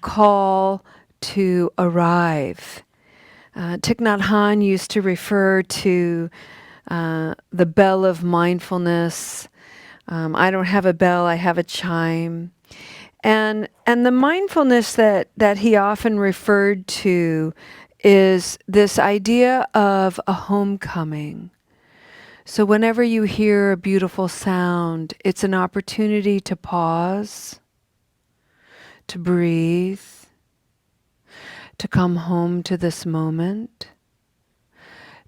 call to arrive. Thich Nhat Hanh used to refer to the bell of mindfulness. I don't have a bell, I have a chime. And the mindfulness that he often referred to is this idea of a homecoming. So whenever you hear a beautiful sound, it's an opportunity to pause, to breathe, to come home to this moment,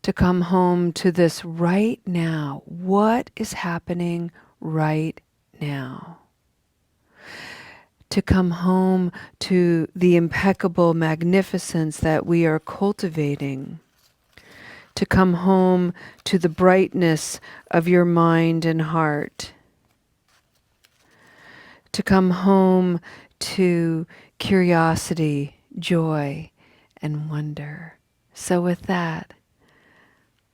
to come home to this right now. What is happening right now? To come home to the impeccable magnificence that we are cultivating. To come home to the brightness of your mind and heart. To come home to curiosity, joy, and wonder. So with that,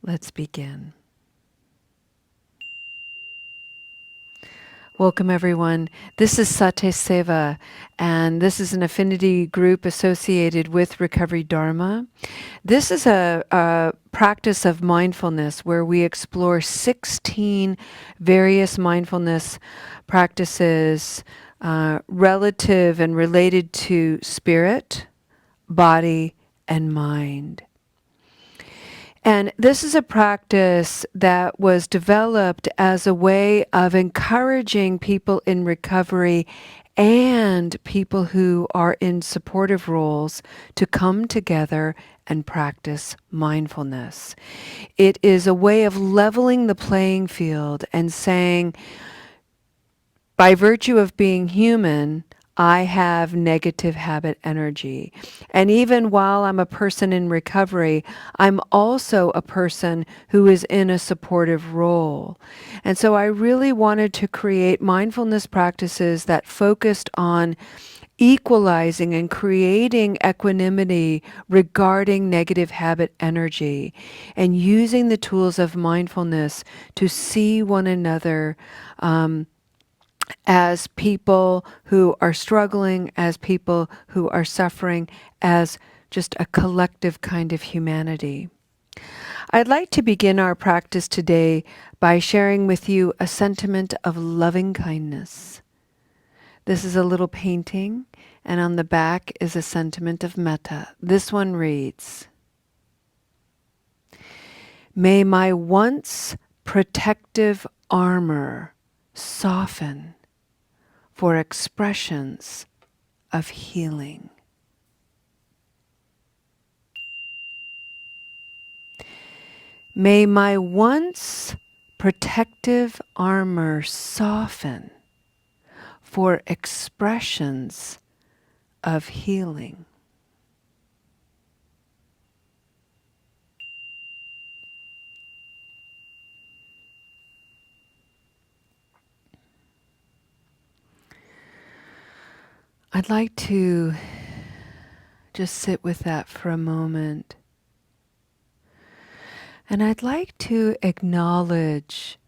let's begin. Welcome everyone. This is SatiSeva, and this is an affinity group associated with Recovery Dharma. This is a practice of mindfulness where we explore 16 various mindfulness practices relative and related to spirit, body, and mind. And this is a practice that was developed as a way of encouraging people in recovery and people who are in supportive roles to come together and practice mindfulness. It is a way of leveling the playing field and saying, by virtue of being human, I have negative habit energy. And even while I'm a person in recovery, I'm also a person who is in a supportive role. And so I really wanted to create mindfulness practices that focused on equalizing and creating equanimity regarding negative habit energy and using the tools of mindfulness to see one another as people who are struggling, as people who are suffering, as just a collective kind of humanity. I'd like to begin our practice today by sharing with you a sentiment of loving kindness. This is a little painting, and on the back is a sentiment of metta. This one reads, "May my once protective armor soften for expressions of healing." May my once protective armor soften for expressions of healing. I'd like to just sit with that for a moment. And I'd like to acknowledge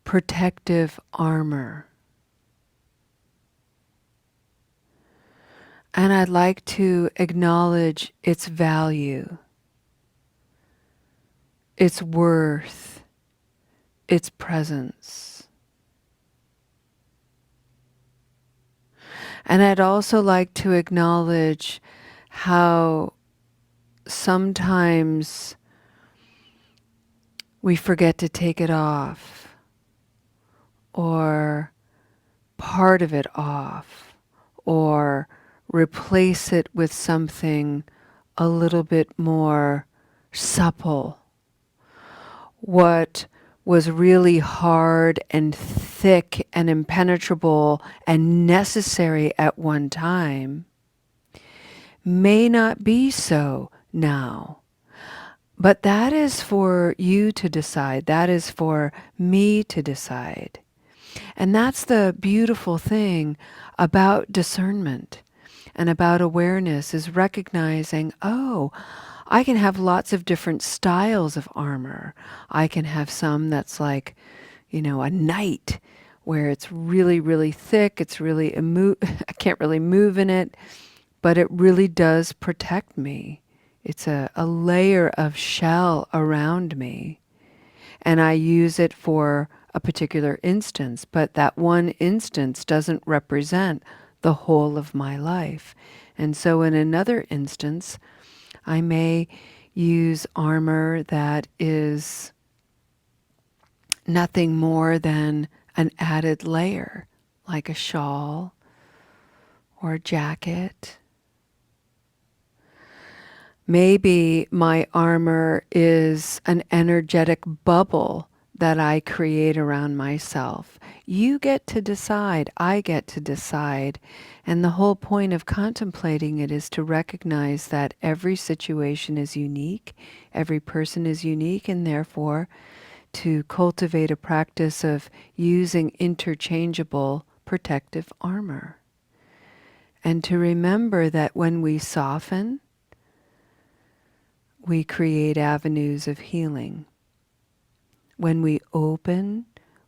protective armor. And I'd like to acknowledge its value, its worth, its presence. And I'd also like to acknowledge how sometimes we forget to take it off, or part of it off, or replace it with something a little bit more supple. What was really hard and thick and impenetrable and necessary at one time may not be so now. But that is for you to decide. That is for me to decide. And that's the beautiful thing about discernment and about awareness, is recognizing, oh, I can have lots of different styles of armor. I can have some that's like, a knight, where it's really, really thick. It's really, I can't really move in it. but it really does protect me. It's a layer of shell around me, and I use it for a particular instance, but that one instance doesn't represent the whole of my life. And so in another instance, I may use armor that is nothing more than an added layer, like a shawl or a jacket. Maybe my armor is an energetic bubble that I create around myself. You get to decide, I get to decide. And the whole point of contemplating it is to recognize that every situation is unique, every person is unique, and therefore to cultivate a practice of using interchangeable protective armor. And to remember that when we soften, we create avenues of healing. When we open,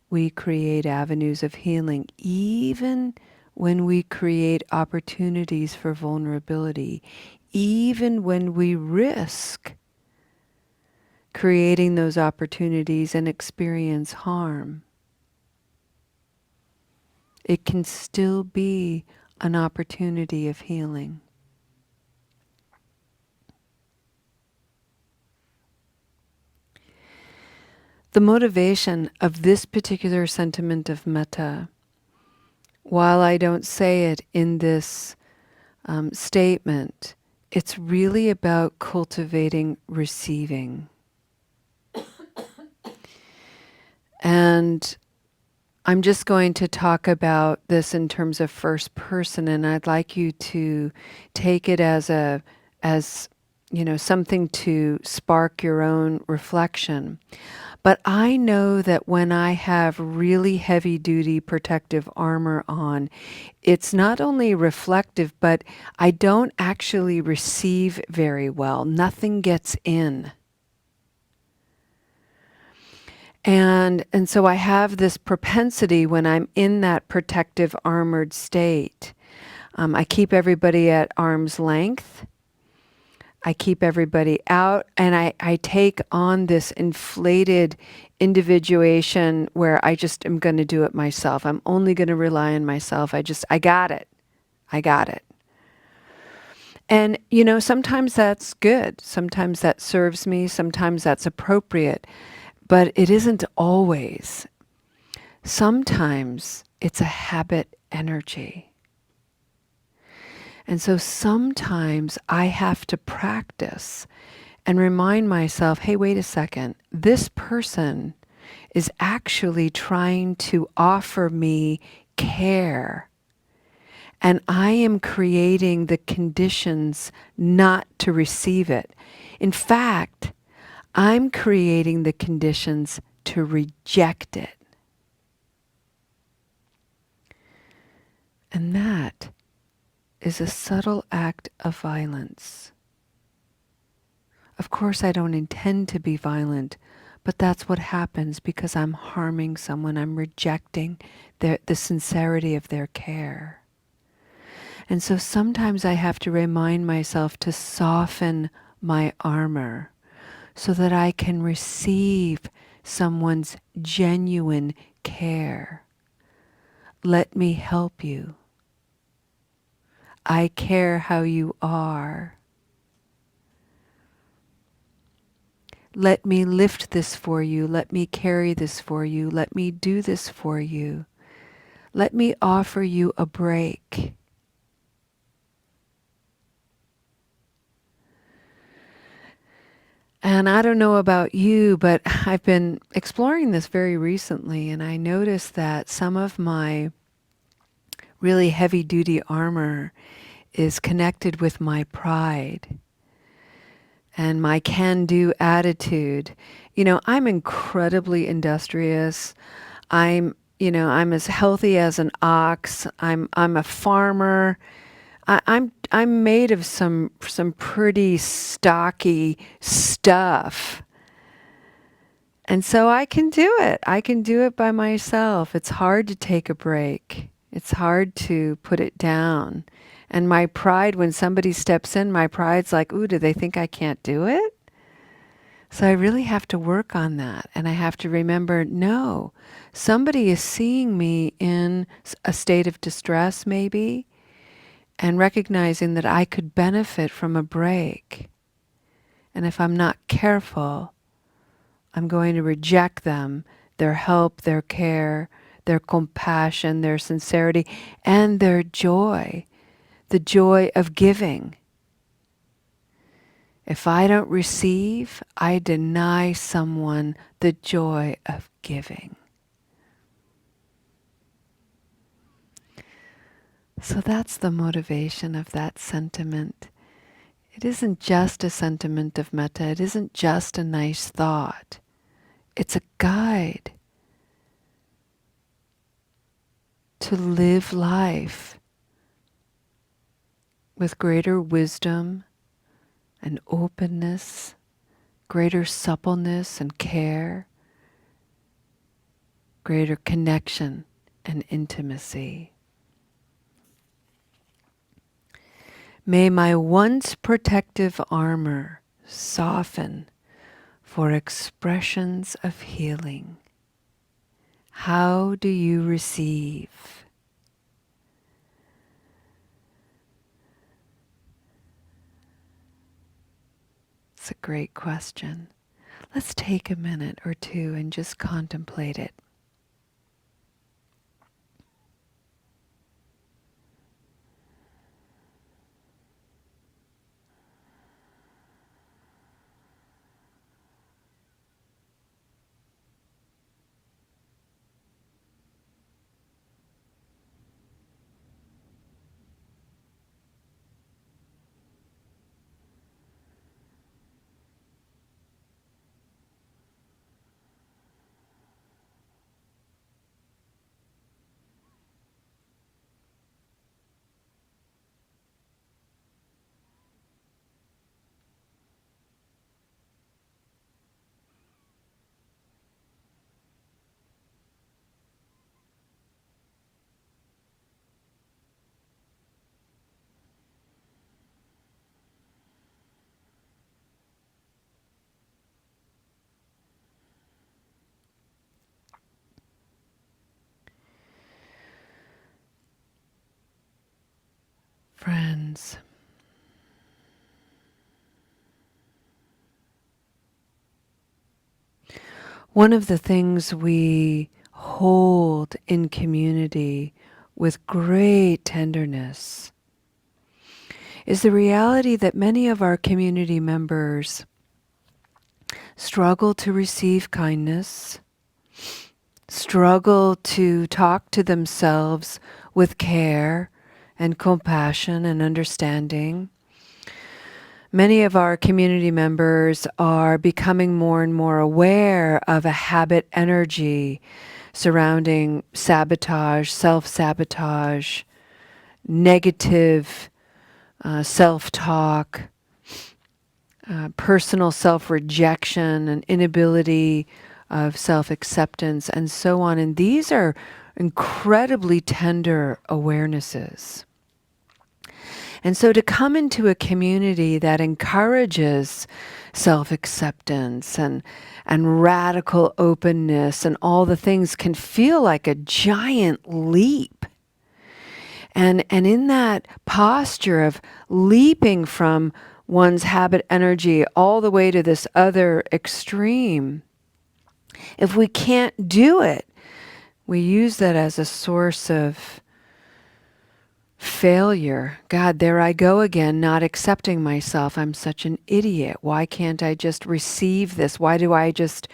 we create avenues of healing, even when we create opportunities for vulnerability, even when we risk creating those opportunities and experience harm. It can still be an opportunity of healing. The motivation of this particular sentiment of metta, while I don't say it in this statement, it's really about cultivating receiving. And I'm just going to talk about this in terms of first person, and I'd like you to take it as something to spark your own reflection. But I know that when I have really heavy duty protective armor on, it's not only reflective, but I don't actually receive very well. Nothing gets in. And so I have this propensity when I'm in that protective armored state. I keep everybody at arm's length. I keep everybody out, and I take on this inflated individuation where I just am going to do it myself. I'm only going to rely on myself. I got it. I got it. And, sometimes that's good. Sometimes that serves me. Sometimes that's appropriate. But it isn't always. Sometimes it's a habit energy. And so sometimes I have to practice and remind myself, hey, wait a second, this person is actually trying to offer me care. And I am creating the conditions not to receive it. In fact, I'm creating the conditions to reject it. And that is a subtle act of violence. Of course, I don't intend to be violent, but that's what happens because I'm harming someone. I'm rejecting the sincerity of their care. And so sometimes I have to remind myself to soften my armor so that I can receive someone's genuine care. Let me help you. I care how you are. Let me lift this for you. Let me carry this for you. Let me do this for you. Let me offer you a break. And I don't know about you, but I've been exploring this very recently, and I noticed that some of my really heavy-duty armor is connected with my pride and my can-do attitude. I'm incredibly industrious. I'm as healthy as an ox. I'm a farmer. I'm made of some pretty stocky stuff. And so I can do it. I can do it by myself. It's hard to take a break. It's hard to put it down And my pride, when somebody steps in, my pride's like, ooh, do they think I can't do it? So I really have to work on that. And I have to remember, no, somebody is seeing me in a state of distress maybe, and recognizing that I could benefit from a break. And if I'm not careful, I'm going to reject them, their help, their care, their compassion, their sincerity, and their joy, the joy of giving. If I don't receive, I deny someone the joy of giving. So that's the motivation of that sentiment. It isn't just a sentiment of metta. It isn't just a nice thought. It's a guide to live life with greater wisdom and openness, greater suppleness and care, greater connection and intimacy. May my once protective armor soften for expressions of healing. How do you receive? It's a great question. Let's take a minute or two and just contemplate it. Friends, one of the things we hold in community with great tenderness is the reality that many of our community members struggle to receive kindness, struggle to talk to themselves with care and compassion and understanding. Many of our community members are becoming more and more aware of a habit energy surrounding sabotage, self-sabotage, negative self-talk, personal self-rejection, and inability of self-acceptance, and so on. And these are incredibly tender awarenesses. And so to come into a community that encourages self-acceptance and radical openness and all the things can feel like a giant leap. And in that posture of leaping from one's habit energy all the way to this other extreme, if we can't do it, we use that as a source of failure. God, there I go again, not accepting myself. I'm such an idiot. Why can't I just receive this? Why do I just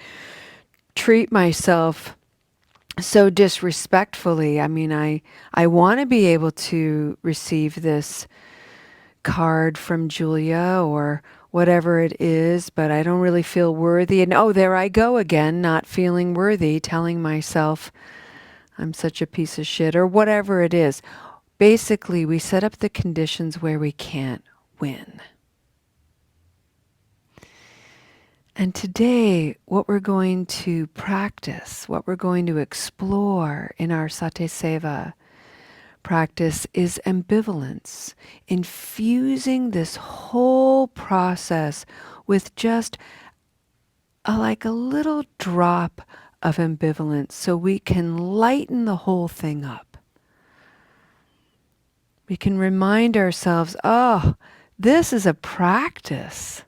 treat myself so disrespectfully? I mean, I want to be able to receive this card from Julia or whatever it is, but I don't really feel worthy. And oh, there I go again, not feeling worthy, telling myself I'm such a piece of shit or whatever it is. Basically, we set up the conditions where we can't win. And today, what we're going to practice, what we're going to explore in our SatiSeva practice is ambivalence, infusing this whole process with just like a little drop of ambivalence so we can lighten the whole thing up. We can remind ourselves, oh, this is a practice.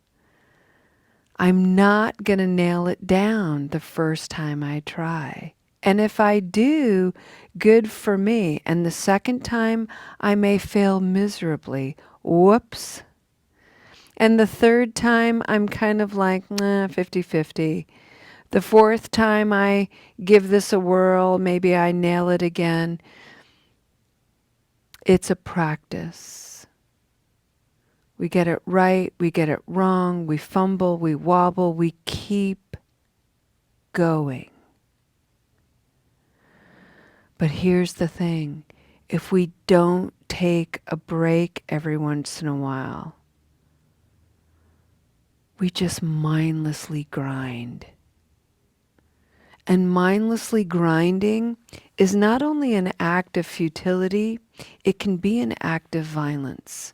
I'm not going to nail it down the first time I try. And if I do, good for me. And the second time, I may fail miserably. Whoops. And the third time, I'm kind of like, 50-50. The fourth time I give this a whirl, maybe I nail it again. It's a practice. We get it right, we get it wrong, we fumble, we wobble, we keep going. But here's the thing. If we don't take a break every once in a while, we just mindlessly grind. And mindlessly grinding is not only an act of futility, it can be an act of violence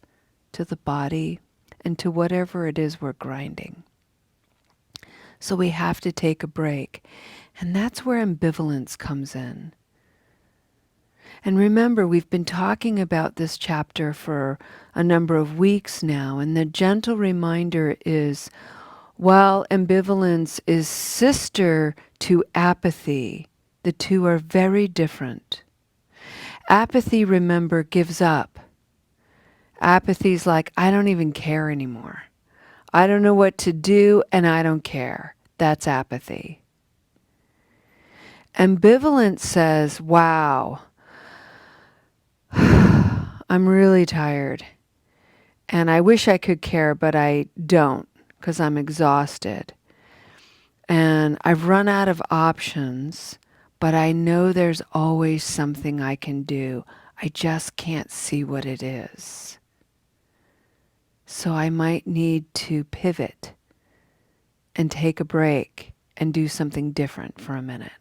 to the body and to whatever it is we're grinding. So we have to take a break. And that's where ambivalence comes in. And remember, we've been talking about this chapter for a number of weeks now, and the gentle reminder is, while ambivalence is sister to apathy, the two are very different. Apathy, remember, gives up. Apathy's like, I don't even care anymore. I don't know what to do, and I don't care. That's apathy. Ambivalence says, wow, I'm really tired. And I wish I could care, but I don't because I'm exhausted. And I've run out of options, but I know there's always something I can do. I just can't see what it is. So I might need to pivot and take a break and do something different for a minute.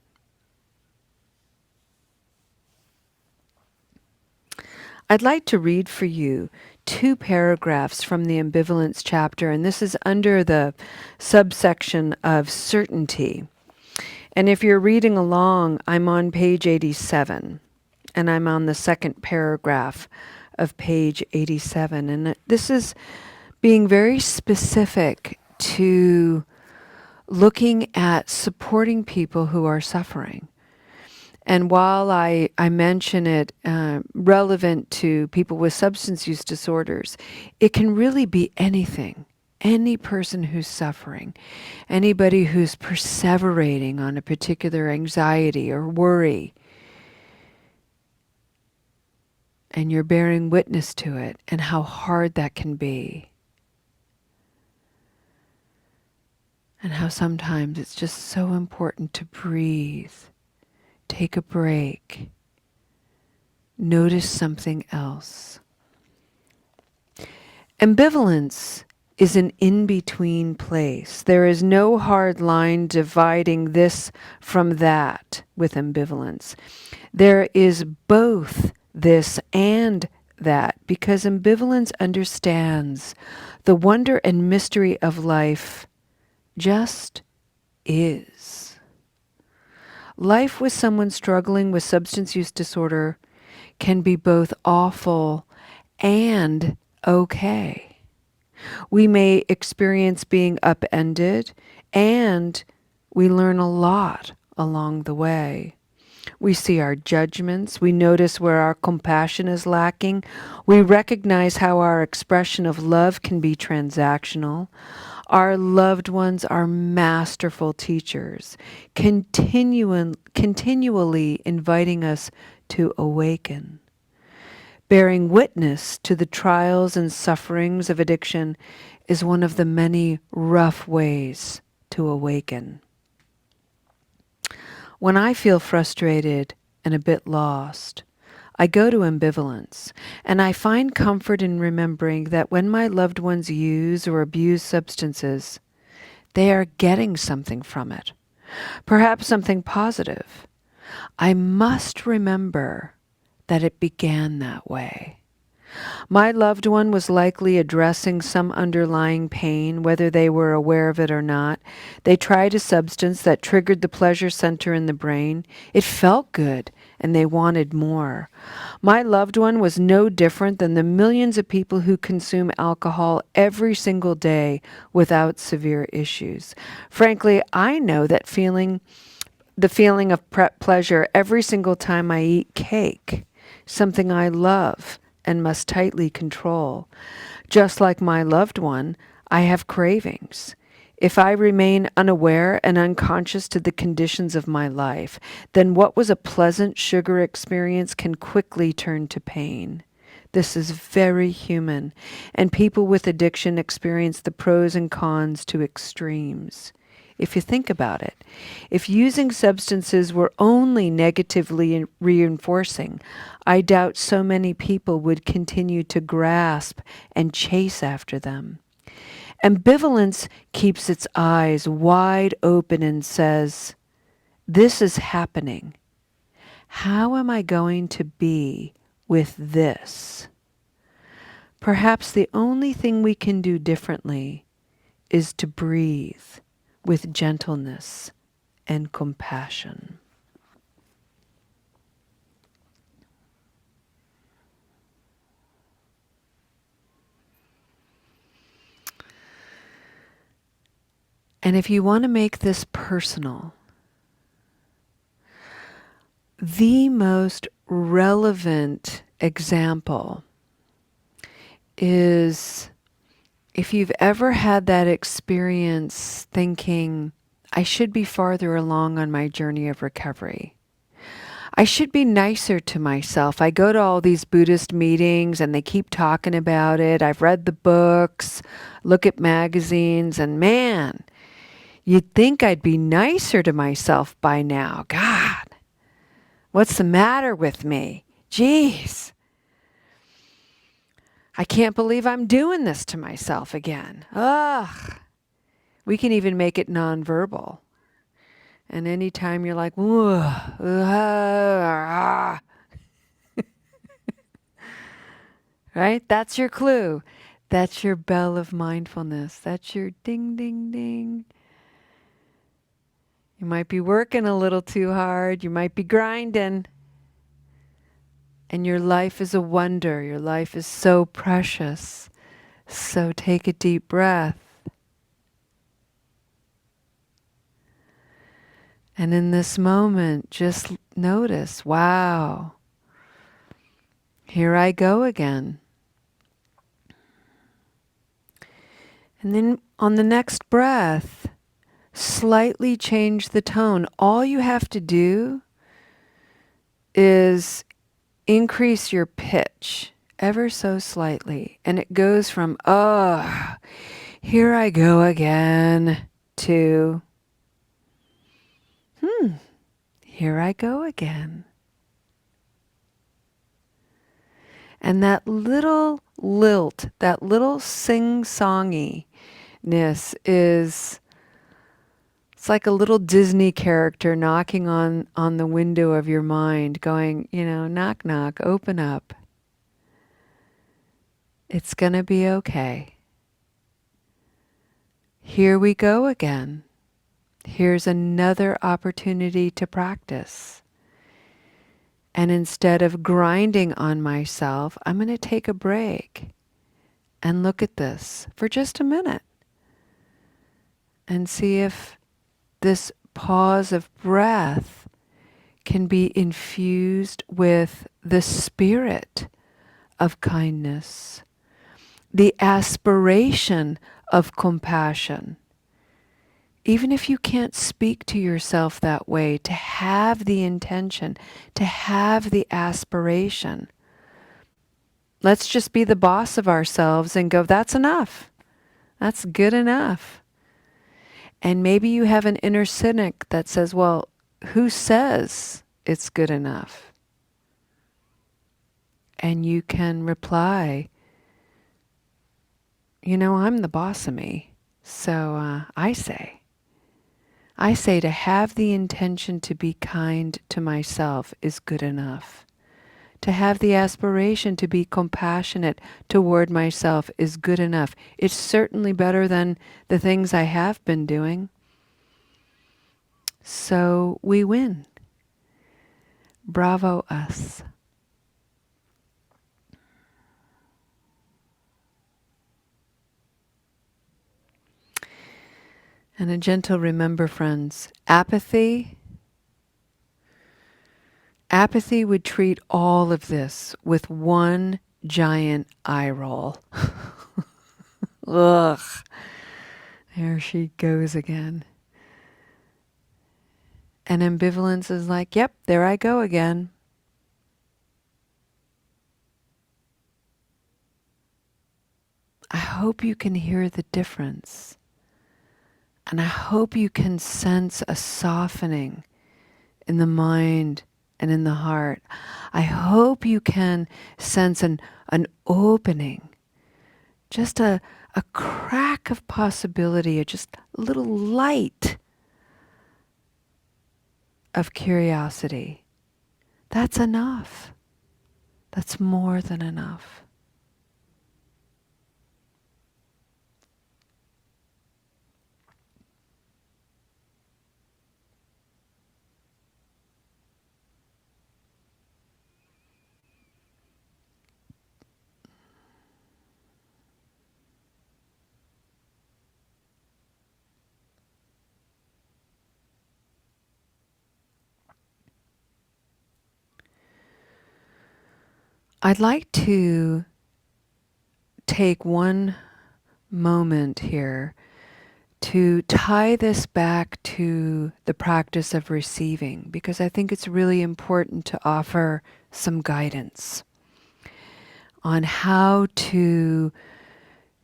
I'd like to read for you 2 paragraphs from the Ambivalence chapter, and this is under the subsection of certainty. And if you're reading along, I'm on page 87, and I'm on the second paragraph of page 87. And this is being very specific to looking at supporting people who are suffering. And while I mention it relevant to people with substance use disorders, it can really be anything. Any person who's suffering, anybody who's perseverating on a particular anxiety or worry, and you're bearing witness to it and how hard that can be. And how sometimes it's just so important to breathe. Take a break. Notice something else. Ambivalence is an in-between place. There is no hard line dividing this from that with ambivalence. There is both this and that, because ambivalence understands the wonder and mystery of life just is. Life with someone struggling with substance use disorder can be both awful and okay. We may experience being upended, and we learn a lot along the way. We see our judgments. We notice where our compassion is lacking. We recognize how our expression of love can be transactional. Our loved ones are masterful teachers, continually inviting us to awaken. Bearing witness to the trials and sufferings of addiction is one of the many rough ways to awaken. When I feel frustrated and a bit lost, I go to ambivalence, and I find comfort in remembering that when my loved ones use or abuse substances, they are getting something from it, perhaps something positive. I must remember that it began that way. My loved one was likely addressing some underlying pain, whether they were aware of it or not. They tried a substance that triggered the pleasure center in the brain. It felt good, and they wanted more. My loved one was no different than the millions of people who consume alcohol every single day without severe issues. Frankly, I know that the feeling of pleasure every single time I eat cake, something I love and must tightly control. Just like my loved one, I have cravings. If I remain unaware and unconscious to the conditions of my life, then what was a pleasant sugar experience can quickly turn to pain. This is very human, and people with addiction experience the pros and cons to extremes. If you think about it, if using substances were only negatively reinforcing, I doubt so many people would continue to grasp and chase after them. Ambivalence keeps its eyes wide open and says, this is happening. How am I going to be with this? Perhaps the only thing we can do differently is to breathe with gentleness and compassion. And if you want to make this personal, the most relevant example is if you've ever had that experience thinking, I should be farther along on my journey of recovery. I should be nicer to myself. I go to all these Buddhist meetings and they keep talking about it. I've read the books, look at magazines, and man, you'd think I'd be nicer to myself by now. God, what's the matter with me? Jeez. I can't believe I'm doing this to myself again. Ugh. We can even make it nonverbal. And anytime you're like, right? That's your clue. That's your bell of mindfulness. That's your ding, ding, ding. You might be working a little too hard. You might be grinding. And your life is a wonder. Your life is so precious. So take a deep breath. And in this moment, just notice, wow, here I go again. And then on the next breath, slightly change the tone. All you have to do is increase your pitch ever so slightly. And it goes from, oh, here I go again, to, here I go again. And that little lilt, that little sing-songiness is, it's like a little Disney character knocking on the window of your mind, going, knock, knock, open up. It's going to be okay. Here we go again. Here's another opportunity to practice. And instead of grinding on myself, I'm going to take a break and look at this for just a minute and see if this pause of breath can be infused with the spirit of kindness, the aspiration of compassion. Even if you can't speak to yourself that way, to have the intention, to have the aspiration. Let's just be the boss of ourselves and go, that's enough. That's good enough. And maybe you have an inner cynic that says, well, who says it's good enough? And you can reply, I'm the boss of me. So I say to have the intention to be kind to myself is good enough. to have the aspiration to be compassionate toward myself is good enough. It's certainly better than the things I have been doing. So we win. Bravo us. And a gentle remember, friends, apathy would treat all of this with one giant eye roll. Ugh. There she goes again. And ambivalence is like, yep, there I go again. I hope you can hear the difference. And I hope you can sense a softening in the mind and in the heart. I hope you can sense an opening, just a crack of possibility, just a little light of curiosity. That's enough. That's more than enough. I'd like to take one moment here to tie this back to the practice of receiving, because I think it's really important to offer some guidance on how to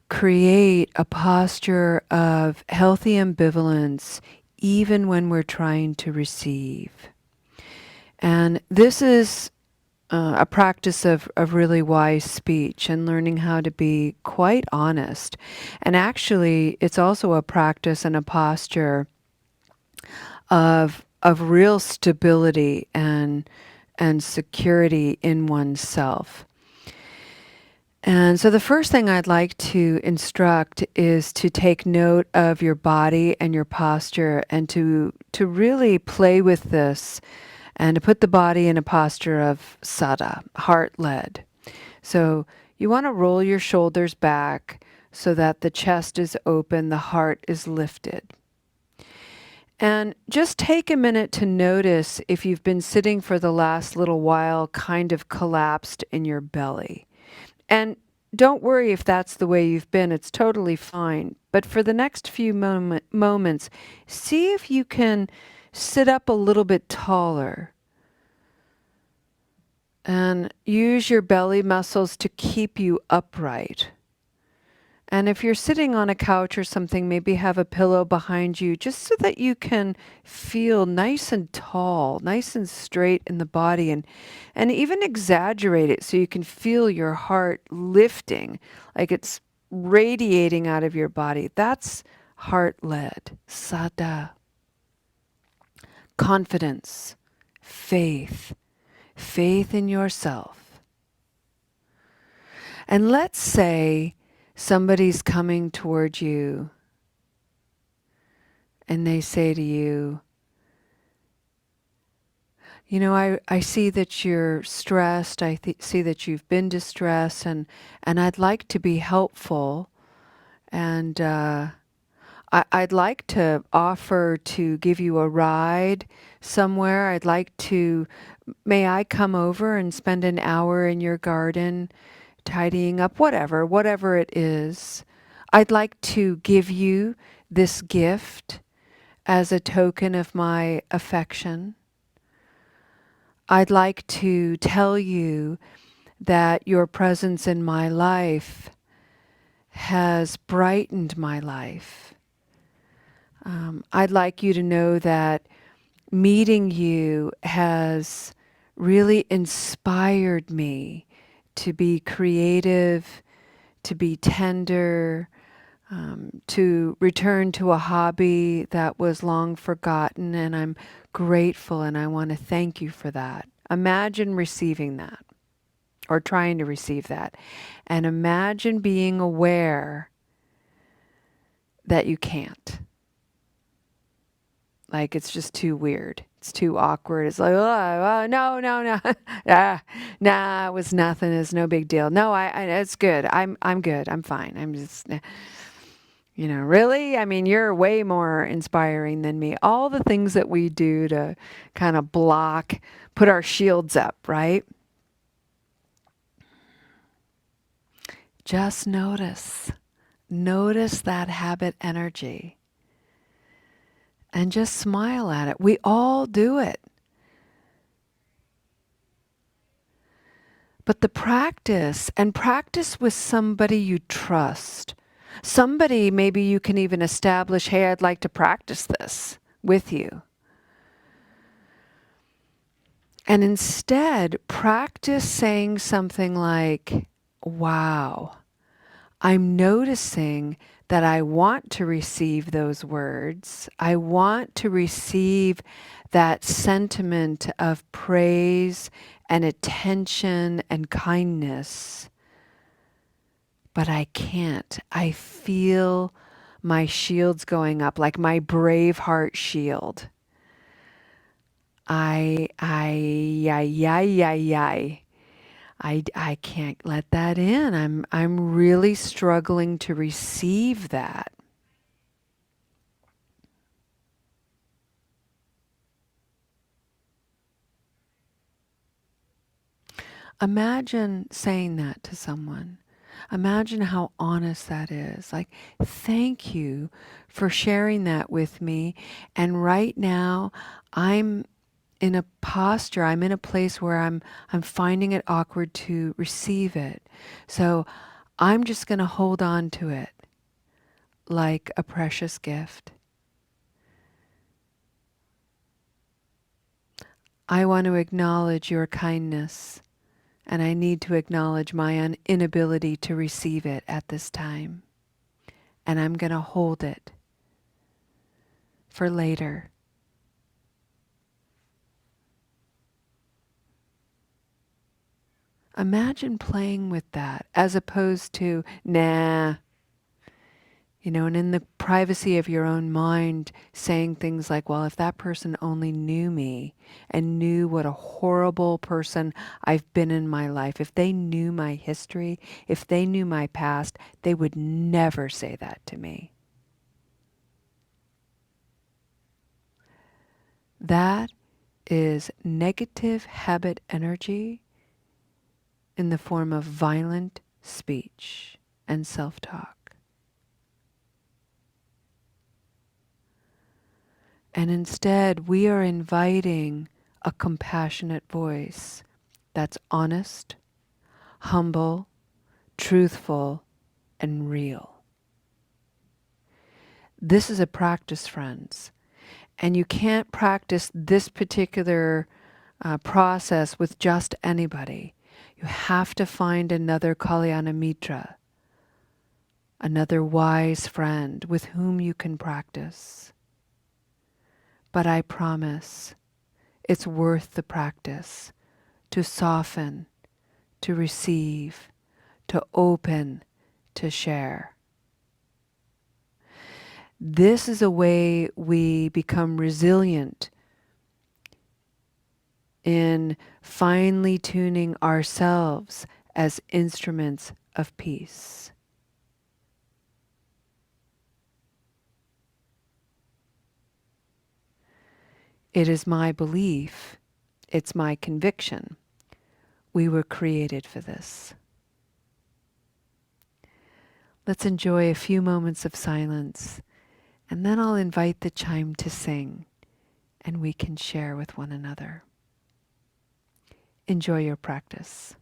create a posture of healthy ambivalence even when we're trying to receive. And this is a practice of really wise speech and learning how to be quite honest. And actually, it's also a practice and a posture of real stability and security in oneself. And so the first thing I'd like to instruct is to take note of your body and your posture and to really play with this and to put the body in a posture of sada, heart-led. So you want to roll your shoulders back so that the chest is open, the heart is lifted. And just take a minute to notice if you've been sitting for the last little while kind of collapsed in your belly. And don't worry if that's the way you've been, it's totally fine. But for the next few moments, see if you can sit up a little bit taller. And use your belly muscles to keep you upright. And if you're sitting on a couch or something, maybe have a pillow behind you just so that you can feel nice and tall, nice and straight in the body, and even exaggerate it so you can feel your heart lifting, like it's radiating out of your body. That's heart-led, sada. Confidence, faith in yourself. And let's say somebody's coming toward you and they say to you, you know, I see that you're stressed, see that you've been distressed, and I'd like to be helpful, and I'd like to offer to give you a ride somewhere. I'd like to, may I come over and spend an hour in your garden tidying up, whatever it is. I'd like to give you this gift as a token of my affection. I'd like to tell you that your presence in my life has brightened my life. I'd like you to know that meeting you has really inspired me to be creative, to be tender, to return to a hobby that was long forgotten, and I'm grateful and I want to thank you for that. Imagine receiving that. or trying to receive that. And imagine being aware that you can't. Like it's just too weird. It's too awkward. It's like, no, no, no. Nah, it was nothing. It's no big deal. No, it's good. I'm good. I'm fine. I'm just, really? I mean, you're way more inspiring than me. All the things that we do to kind of block, put our shields up, right? Just notice. Notice that habit energy. And just smile at it. We all do it. But the practice, and practice with somebody you trust. Somebody maybe you can even establish, hey, I'd like to practice this with you. And instead, practice saying something like, wow, I'm noticing that I want to receive those words. I want to receive that sentiment of praise and attention and kindness. But I can't. I feel my shields going up, like my brave heart shield. I can't let that in. I'm really struggling to receive that. Imagine saying that to someone. Imagine how honest that is. Like, thank you for sharing that with me. And right now, I'm in a posture, I'm in a place where I'm finding it awkward to receive it. So I'm just going to hold on to it like a precious gift. I want to acknowledge your kindness, and I need to acknowledge my inability to receive it at this time. And I'm going to hold it for later. Imagine playing with that as opposed to, nah. And in the privacy of your own mind, saying things like, well, if that person only knew me and knew what a horrible person I've been in my life, if they knew my history, if they knew my past, they would never say that to me. That is negative habit energy in the form of violent speech and self-talk. And instead, we are inviting a compassionate voice that's honest, humble, truthful, and real. This is a practice, friends. And you can't practice this particular process with just anybody. You have to find another Kalyana Mitra, another wise friend with whom you can practice. But I promise, it's worth the practice to soften, to receive, to open, to share. This is a way we become resilient in finely tuning ourselves as instruments of peace. It is my belief, it's my conviction. We were created for this. Let's enjoy a few moments of silence, and then I'll invite the chime to sing, and we can share with one another. Enjoy your practice.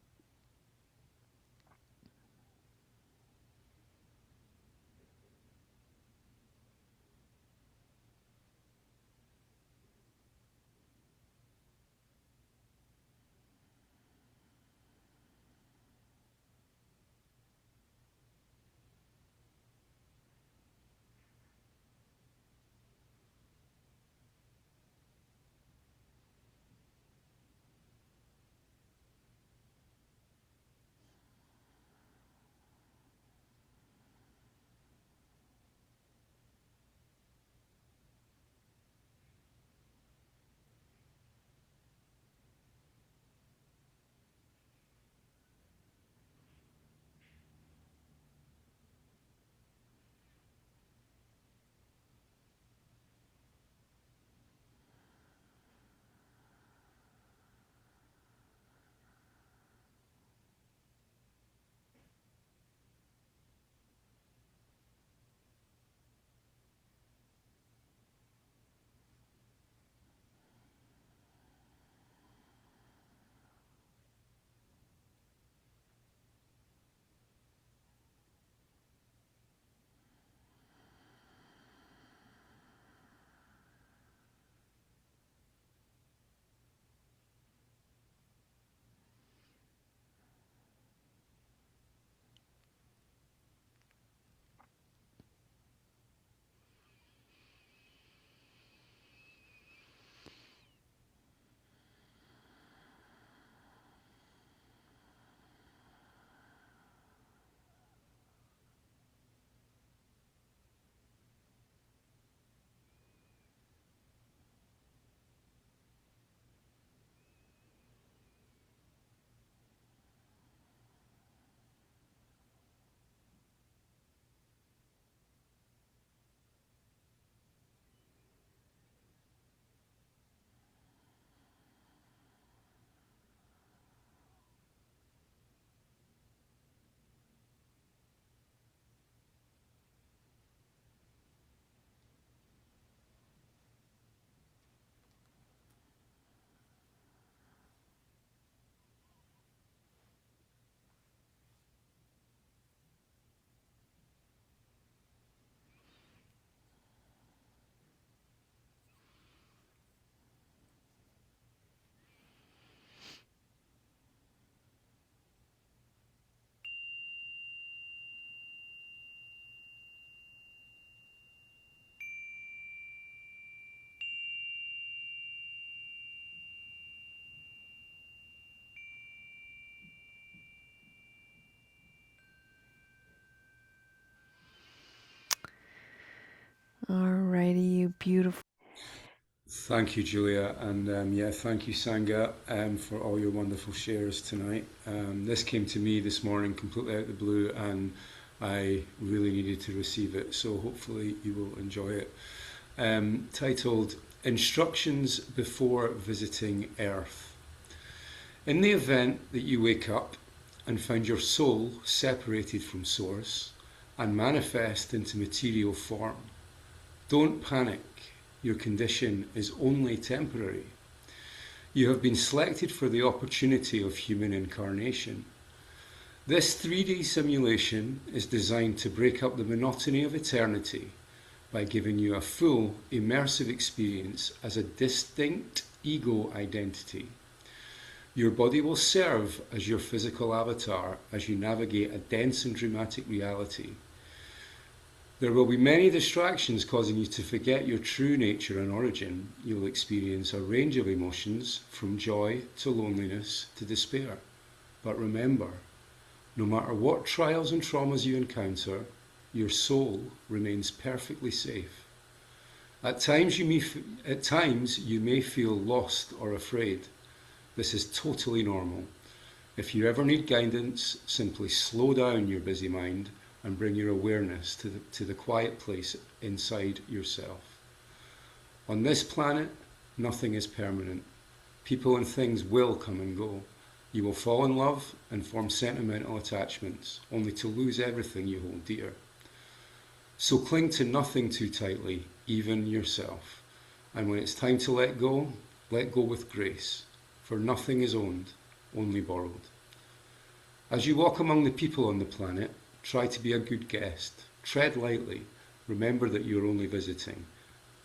Alrighty, you beautiful. Thank you, Julia, and yeah, thank you, Sangha, for all your wonderful shares tonight. This came to me this morning completely out of the blue, and I really needed to receive it, so hopefully you will enjoy it. Titled Instructions Before Visiting Earth. In the event that you wake up and find your soul separated from Source and manifest into material form, don't panic. Your condition is only temporary. You have been selected for the opportunity of human incarnation. This 3D simulation is designed to break up the monotony of eternity by giving you a full, immersive experience as a distinct ego identity. Your body will serve as your physical avatar as you navigate a dense and dramatic reality. There will be many distractions causing you to forget your true nature and origin. You'll experience a range of emotions, from joy to loneliness to despair. But remember, no matter what trials and traumas you encounter, your soul remains perfectly safe. At times you may feel lost or afraid. This is totally normal. If you ever need guidance, simply slow down your busy mind and bring your awareness to the quiet place inside yourself. On this planet, nothing is permanent. People and things will come and go. You will fall in love and form sentimental attachments, only to lose everything you hold dear. So cling to nothing too tightly, even yourself. And when it's time to let go with grace, for nothing is owned, only borrowed. As you walk among the people on the planet, try to be a good guest. Tread lightly. Remember that you're only visiting.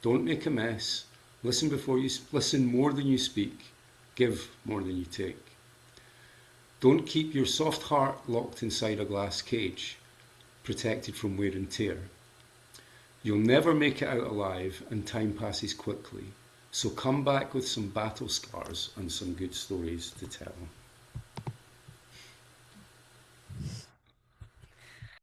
Don't make a mess. Listen more than you speak. Give more than you take. Don't keep your soft heart locked inside a glass cage, protected from wear and tear. You'll never make it out alive, and time passes quickly. So come back with some battle scars and some good stories to tell.